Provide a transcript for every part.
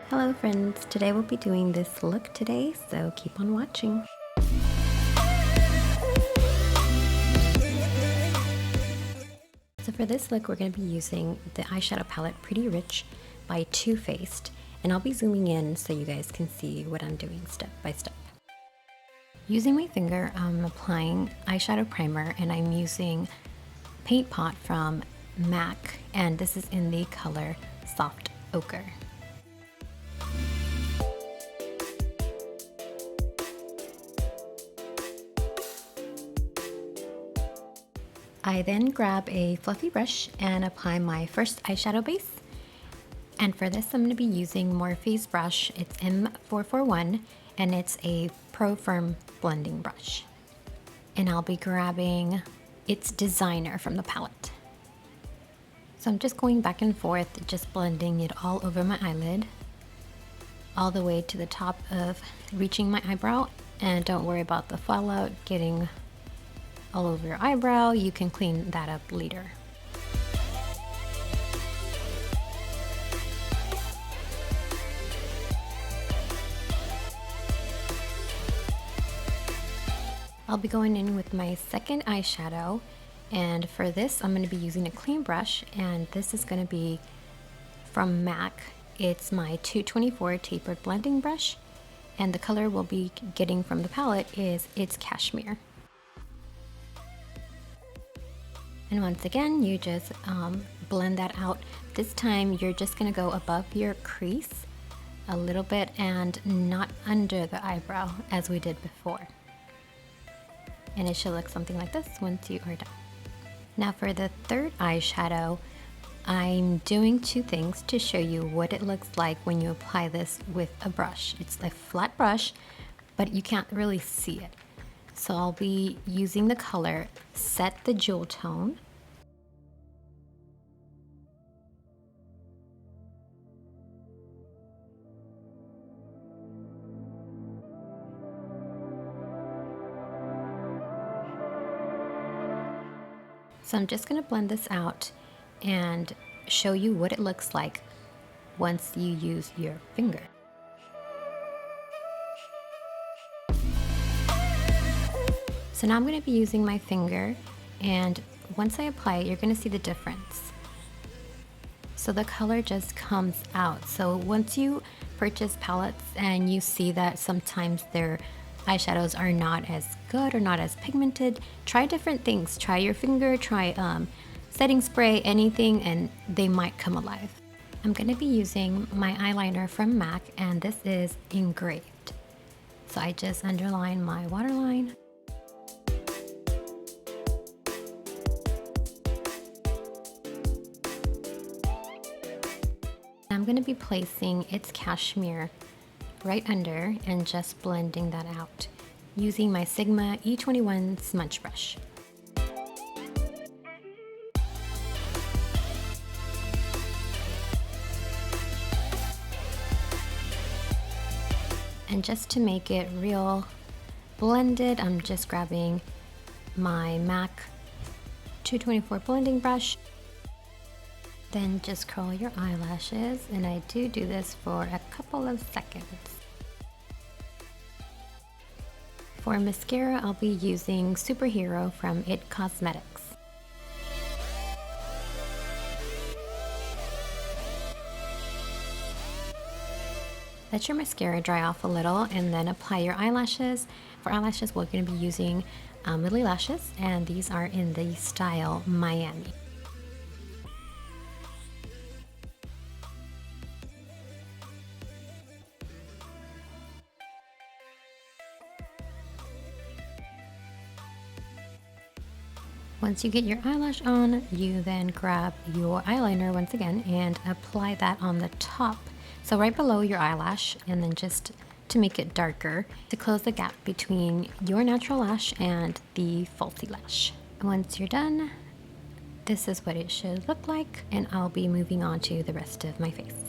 Hello friends, today we'll be doing this look today, so keep on watching. So for this look, we're going to be using the eyeshadow palette Pretty Rich by Too Faced, and I'll be zooming in so you guys can see what I'm doing step by step. Using my finger, I'm applying eyeshadow primer, and I'm using Paint Pot from MAC, and this is in the color Soft Ochre. I then grab a fluffy brush and apply my first eyeshadow base. And for this, I'm going to be using Morphe's brush. It's M441 and it's a Pro Firm blending brush. And I'll be grabbing its Designer from the palette. So I'm just going back and forth, just blending it all over my eyelid, all the way to the top of reaching my eyebrow. And don't worry about the fallout getting all over your eyebrow. You can clean that up later. I'll be going in with my second eyeshadow, and for this I'm going to be using a clean brush, and this is going to be from MAC. It's my 224 tapered blending brush, and the color we'll be getting from the palette is It's Cashmere. And once again, you just blend that out. This time you're just going to go above your crease a little bit and not under the eyebrow as we did before. And it should look something like this once you are done. Now for the third eyeshadow, I'm doing two things to show you what it looks like when you apply this with a brush. It's a flat brush, but you can't really see it. So I'll be using the color Set the Jewel Tone. So I'm just going to blend this out and show you what it looks like once you use your finger. So now I'm going to be using my finger, and once I apply it, you're going to see the difference. So the color just comes out. So once you purchase palettes and you see that sometimes their eyeshadows are not as good or not as pigmented, try different things. Try your finger, try setting spray, anything, and they might come alive. I'm going to be using my eyeliner from MAC, and this is Engraved. So I just underline my waterline. I'm going to be placing It's Cashmere right under and just blending that out using my Sigma E21 smudge brush. And just to make it real blended, I'm just grabbing my MAC 224 blending brush. Then just curl your eyelashes, and I do this for a couple of seconds. For mascara, I'll be using Superhero from It Cosmetics. Let your mascara dry off a little and then apply your eyelashes. For eyelashes, we're going to be using Lilly Lashes, and these are in the style Miami. Once you get your eyelash on, you then grab your eyeliner once again and apply that on the top. So right below your eyelash, and then just to make it darker, to close the gap between your natural lash and the falsie lash. Once you're done, this is what it should look like, and I'll be moving on to the rest of my face.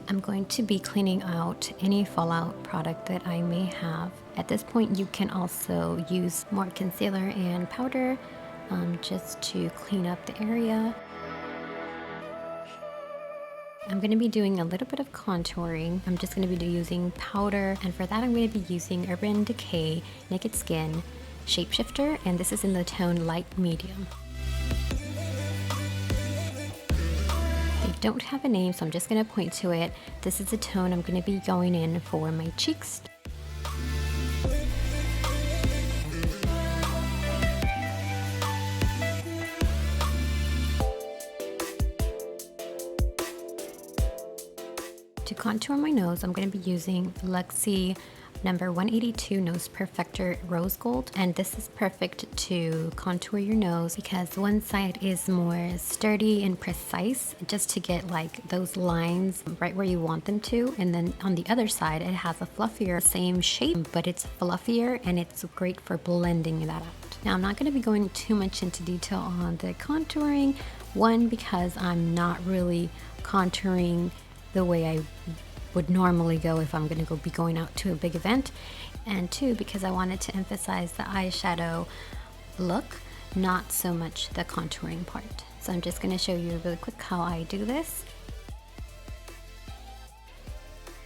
I'm going to be cleaning out any fallout product that I may have. At this point, you can also use more concealer and powder just to clean up the area. I'm going to be doing a little bit of contouring. I'm just going to be using powder, and for that I'm going to be using Urban Decay Naked Skin Shapeshifter, and this is in the tone light medium. They don't have a name, so I'm just going to point to it. This is the tone I'm going to be going in for my cheeks. To contour my nose, I'm going to be using Luxie number 182 Nose Perfector Rose Gold, and this is perfect to contour your nose because one side is more sturdy and precise, just to get like those lines right where you want them to, and then on the other side it has a fluffier, same shape, but it's fluffier and it's great for blending that out. Now I'm not going to be going too much into detail on the contouring, one because I'm not really contouring the way I would normally go if I'm going to be going out to a big event, and two, because I wanted to emphasize the eyeshadow look, not so much the contouring part. So I'm just going to show you really quick how I do this.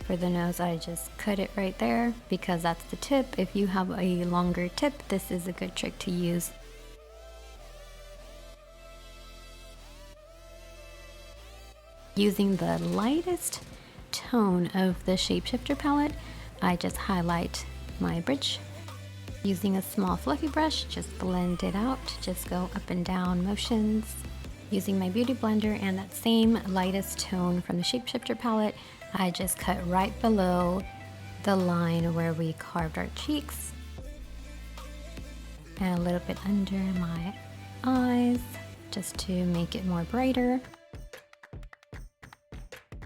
For the nose, I just cut it right there because that's the tip. If you have a longer tip, this is a good trick to use. Using the lightest tone of the Shapeshifter palette, I just highlight my bridge. Using a small fluffy brush, just blend it out, just go up and down motions. Using my beauty blender and that same lightest tone from the Shapeshifter palette, I just cut right below the line where we carved our cheeks. And a little bit under my eyes, just to make it more brighter.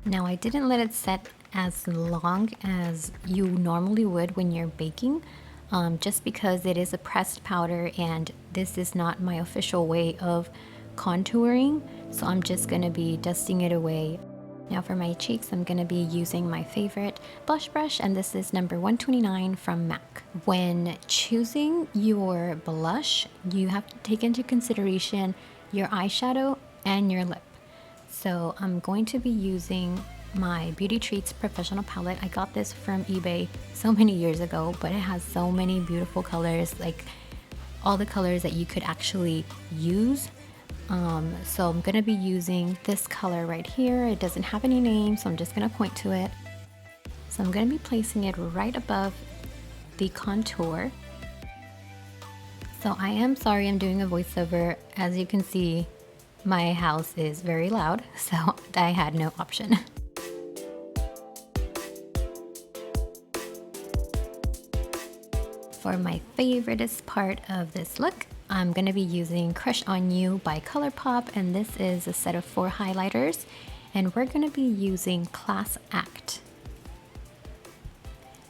Now I didn't let it set as long as you normally would when you're baking, just because it is a pressed powder and this is not my official way of contouring, so I'm just going to be dusting it away. Now for my cheeks, I'm going to be using my favorite blush brush, and this is number 129 from MAC. When choosing your blush, you have to take into consideration your eyeshadow and your lip. So I'm going to be using my Beauty Treats Professional Palette. I got this from eBay so many years ago, but it has so many beautiful colors, like all the colors that you could actually use. So I'm going to be using this color right here. It doesn't have any name, so I'm just going to point to it. So I'm going to be placing it right above the contour. So I am sorry I'm doing a voiceover. As you can see, my house is very loud, so I had no option. For my favoriteest part of this look, I'm going to be using Crush on You by Colourpop, and this is a set of 4 highlighters, and we're going to be using Class Act.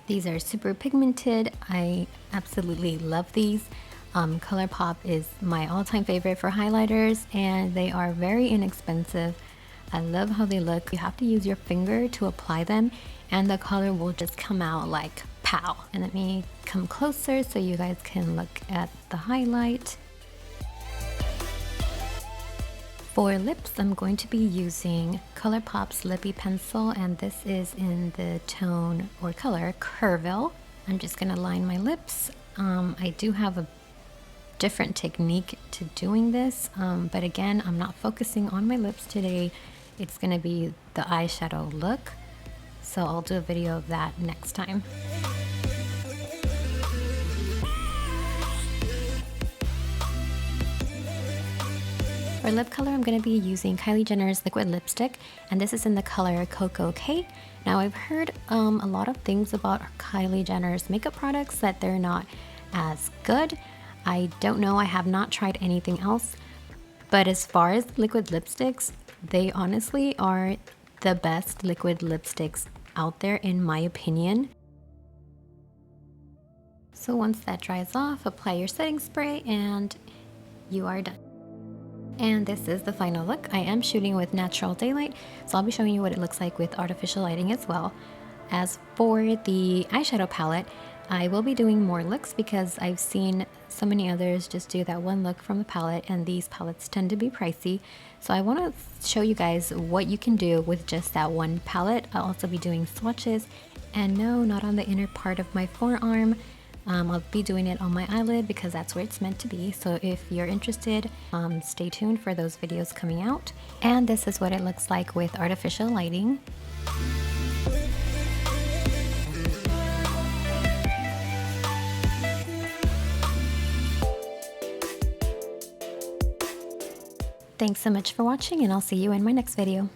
These are super pigmented. I absolutely love these. Colourpop is my all-time favorite for highlighters, and they are very inexpensive. I love how they look. You have to use your finger to apply them, and the color will just come out like pow. And let me come closer so you guys can look at the highlight. For lips, I'm going to be using Colourpop's Lippie pencil, and this is in the tone or color Curvil. I'm just going to line my lips. I do have a different technique to doing this, but again, I'm not focusing on my lips today. It's going to be the eyeshadow look, so I'll do a video of that next time. For lip color, I'm going to be using Kylie Jenner's liquid lipstick, and this is in the color Coco K. Now I've heard a lot of things about Kylie Jenner's makeup products, that they're not as good. I don't know, I have not tried anything else, but as far as liquid lipsticks, they honestly are the best liquid lipsticks out there in my opinion. So once that dries off, apply your setting spray and you are done. And this is the final look. I am shooting with natural daylight, so I'll be showing you what it looks like with artificial lighting as well. As for the eyeshadow palette, I will be doing more looks because I've seen so many others just do that one look from the palette, and these palettes tend to be pricey. So I want to show you guys what you can do with just that one palette. I'll also be doing swatches, and no, not on the inner part of my forearm. I'll be doing it on my eyelid because that's where it's meant to be. So if you're interested, stay tuned for those videos coming out. And this is what it looks like with artificial lighting. Thanks so much for watching, and I'll see you in my next video.